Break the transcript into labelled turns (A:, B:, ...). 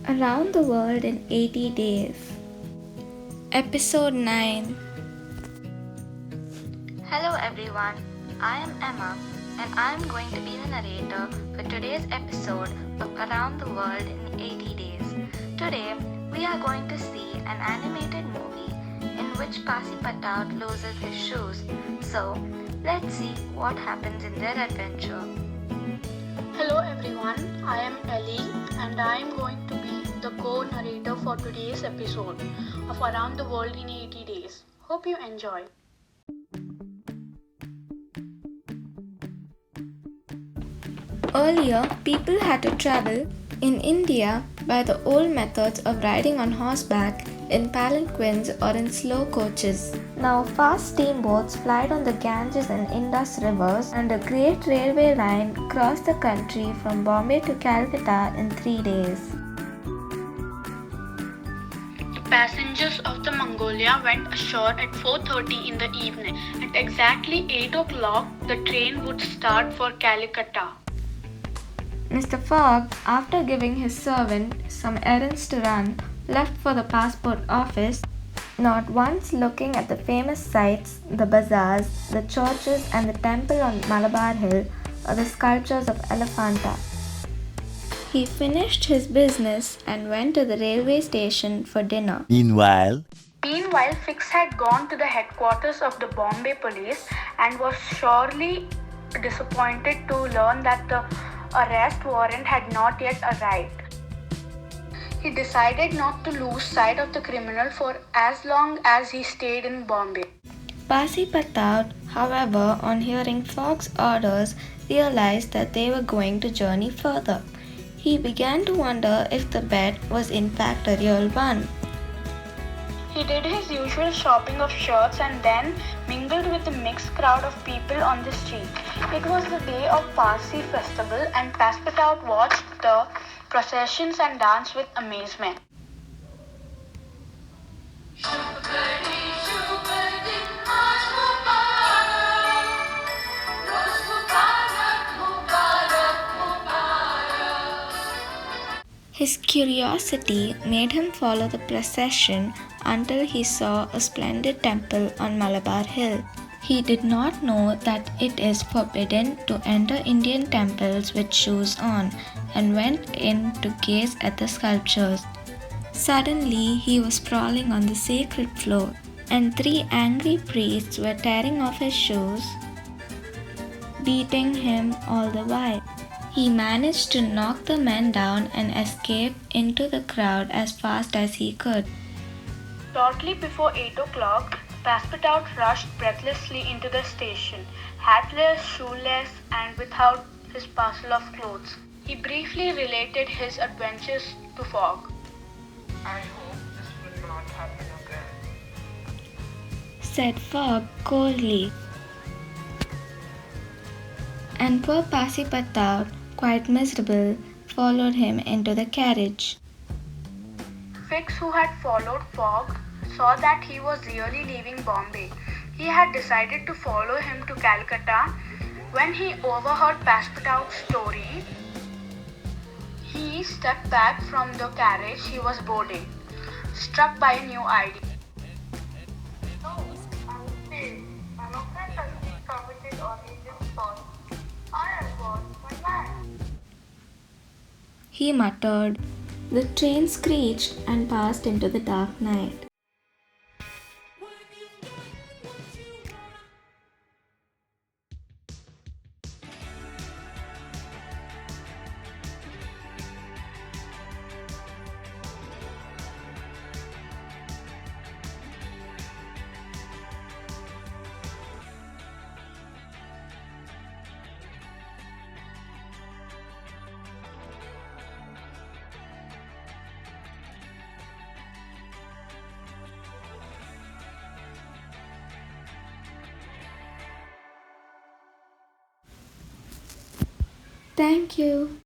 A: Around the World in 80 Days. Episode 9.
B: Hello everyone, I am Emma and I am going to be the narrator for today's episode of Around the World in 80 Days. Today, we are going to see an animated movie in which Passepartout loses his shoes. So, let's see what happens in their adventure.
C: Hello everyone, I am Elly and I am going to be the co-narrator for today's episode of Around the World in 80 Days. Hope you enjoy.
A: Earlier, people had to travel in India by the old methods of riding on horseback, in palanquins or in slow coaches. Now fast steamboats plied on the Ganges and Indus rivers, and a great railway line crossed the country from Bombay to Calcutta in 3 days.
C: The passengers of the Mongolia went ashore at 4:30 in the evening. At exactly 8 o'clock, the train would start for Calcutta.
A: Mr. Fogg, after giving his servant some errands to run, left for the passport office, not once looking at the famous sights, the bazaars, the churches and the temple on Malabar Hill, or the sculptures of Elephanta. He finished his business and went to the railway station for dinner.
C: Meanwhile, Fix had gone to the headquarters of the Bombay police and was sorely disappointed to learn that the arrest warrant had not yet arrived. He decided not to lose sight of the criminal for as long as he stayed in Bombay.
A: Passepartout, however, on hearing Fogg's orders, realized that they were going to journey further. He began to wonder if the bet was in fact a real one.
C: He did his usual shopping of shirts and then mingled with the mixed crowd of people on the street. It was the day of Parsi festival and Passepartout watched the processions and danced with amazement.
A: His curiosity made him follow the procession until he saw a splendid temple on Malabar Hill. He did not know that it is forbidden to enter Indian temples with shoes on, and went in to gaze at the sculptures. Suddenly, he was sprawling on the sacred floor, and 3 angry priests were tearing off his shoes, beating him all the while. He managed to knock the men down and escape into the crowd as fast as he could.
C: Shortly before 8 o'clock, Passepartout rushed breathlessly into the station, hatless, shoeless, and without his parcel of clothes. He briefly related his adventures to Fogg.
D: I hope this will not happen again,
A: said Fogg coldly. And poor Passepartout, quite miserable, followed him into the carriage.
C: Fix, who had followed Fogg, saw that he was really leaving Bombay. He had decided to follow him to Calcutta. When he overheard Passepartout's story, he stepped back from the carriage he was boarding, struck by a new idea.
D: No, I'm safe. I'm afraid that he committed on Indian soil. I am born my man.
A: He muttered. The train screeched and passed into the dark night. Thank you.